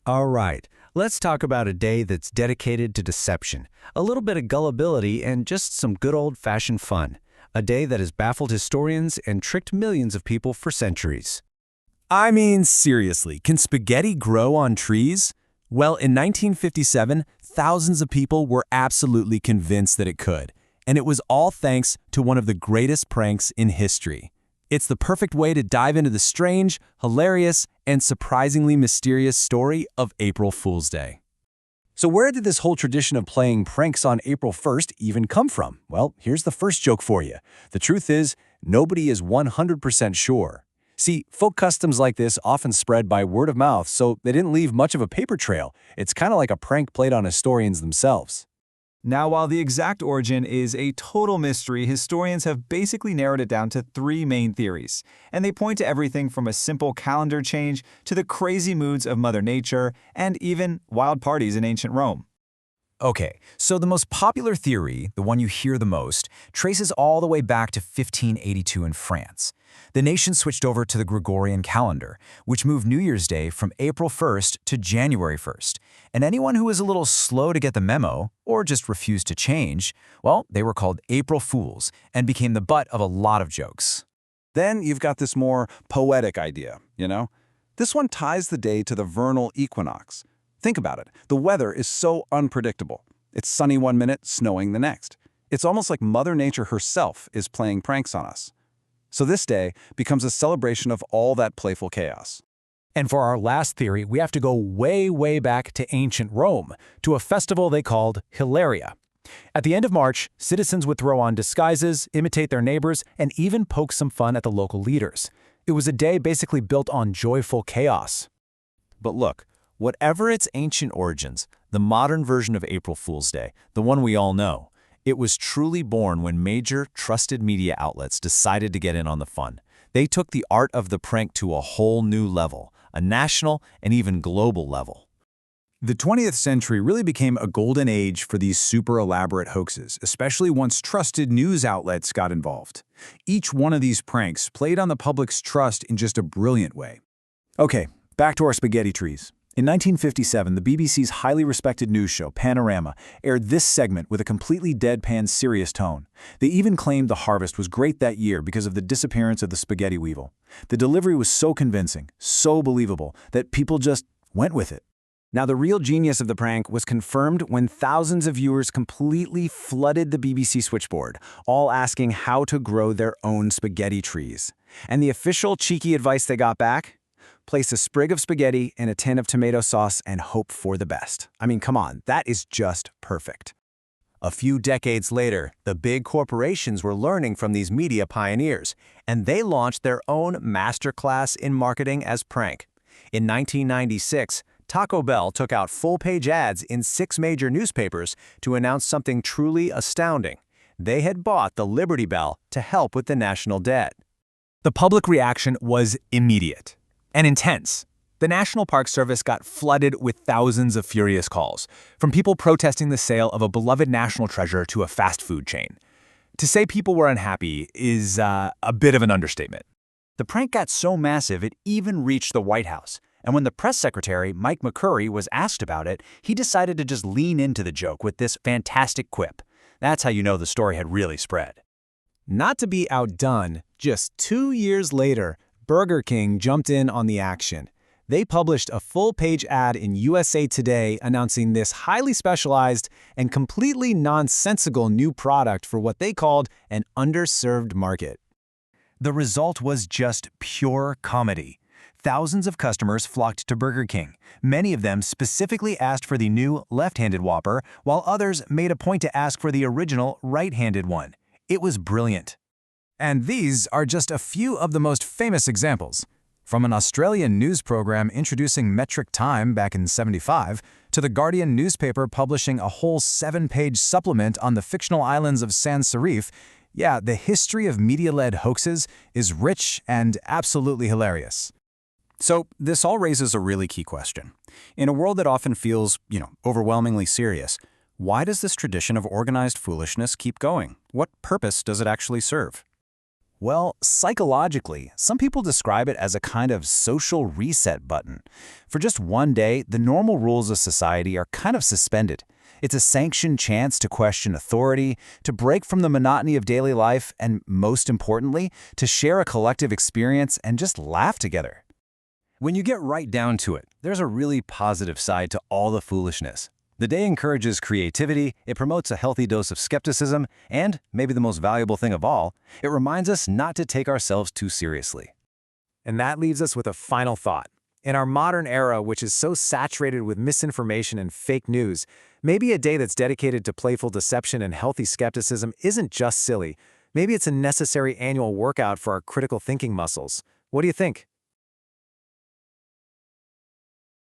All right, let's talk about a day that's dedicated to deception, a little bit of gullibility, and just some good old-fashioned fun. A day that has baffled historians and tricked millions of people for centuries. I mean, seriously, can spaghetti grow on trees? Well, in 1957, thousands of people were absolutely convinced that it could, and it was all thanks to one of the greatest pranks in history. It's the perfect way to dive into the strange, hilarious, and surprisingly mysterious story of April Fool's Day. So where did this whole tradition of playing pranks on April 1st even come from? Well, here's the first joke for you. The truth is, nobody is 100% sure. See, folk customs like this often spread by word of mouth, so they didn't leave much of a paper trail. It's kind of like a prank played on historians themselves. Now, while the exact origin is a total mystery, historians have basically narrowed it down to three main theories, and they point to everything from a simple calendar change to the crazy moods of Mother Nature and even wild parties in ancient Rome. Okay, so the most popular theory, the one you hear the most, traces all the way back to 1582 in France. The nation switched over to the Gregorian calendar, which moved New Year's Day from April 1st to January 1st. And anyone who was a little slow to get the memo, or just refused to change, well, they were called April Fools and became the butt of a lot of jokes. Then you've got this more poetic idea, This one ties the day to the vernal equinox. Think about it. The weather is so unpredictable. It's sunny one minute, snowing the next. It's almost like Mother Nature herself is playing pranks on us. So this day becomes a celebration of all that playful chaos. And for our last theory, we have to go way, way back to ancient Rome, to a festival they called Hilaria. At the end of March, citizens would throw on disguises, imitate their neighbors, and even poke some fun at the local leaders. It was a day basically built on joyful chaos. But look, whatever its ancient origins, the modern version of April Fool's Day, the one we all know, it was truly born when major, trusted media outlets decided to get in on the fun. They took the art of the prank to a whole new level, a national and even global level. The 20th century really became a golden age for these super elaborate hoaxes, especially once trusted news outlets got involved. Each one of these pranks played on the public's trust in just a brilliant way. Okay, back to our spaghetti trees. In 1957, the BBC's highly respected news show, Panorama, aired this segment with a completely deadpan, serious tone. They even claimed the harvest was great that year because of the disappearance of the spaghetti weevil. The delivery was so convincing, so believable, that people just went with it. Now, the real genius of the prank was confirmed when thousands of viewers completely flooded the BBC switchboard, all asking how to grow their own spaghetti trees. And the official cheeky advice they got back? Place a sprig of spaghetti in a tin of tomato sauce and hope for the best. I mean, come on, that is just perfect. A few decades later, the big corporations were learning from these media pioneers, and they launched their own masterclass in marketing as prank. In 1996, Taco Bell took out full-page ads in 6 major newspapers to announce something truly astounding. They had bought the Liberty Bell to help with the national debt. The public reaction was immediate and intense. The National Park Service got flooded with thousands of furious calls, from people protesting the sale of a beloved national treasure to a fast food chain. To say people were unhappy is a bit of an understatement. The prank got so massive it even reached the White House, and when the press secretary, Mike McCurry, was asked about it, he decided to just lean into the joke with this fantastic quip. That's how you know the story had really spread. Not to be outdone, just 2 years later, Burger King jumped in on the action. They published a full-page ad in USA Today announcing this highly specialized and completely nonsensical new product for what they called an underserved market. The result was just pure comedy. Thousands of customers flocked to Burger King. Many of them specifically asked for the new left-handed Whopper, while others made a point to ask for the original right-handed one. It was brilliant. And these are just a few of the most famous examples. From an Australian news program introducing metric time back in '75, to the Guardian newspaper publishing a whole 7-page supplement on the fictional islands of Sans Serif, yeah, the history of media-led hoaxes is rich and absolutely hilarious. So this all raises a really key question. In a world that often feels, overwhelmingly serious, why does this tradition of organized foolishness keep going? What purpose does it actually serve? Well, psychologically, some people describe it as a kind of social reset button. For just one day, the normal rules of society are kind of suspended. It's a sanctioned chance to question authority, to break from the monotony of daily life, and most importantly, to share a collective experience and just laugh together. When you get right down to it, there's a really positive side to all the foolishness. The day encourages creativity, it promotes a healthy dose of skepticism, and, maybe the most valuable thing of all, it reminds us not to take ourselves too seriously. And that leaves us with a final thought. In our modern era, which is so saturated with misinformation and fake news, maybe a day that's dedicated to playful deception and healthy skepticism isn't just silly. Maybe it's a necessary annual workout for our critical thinking muscles. What do you think?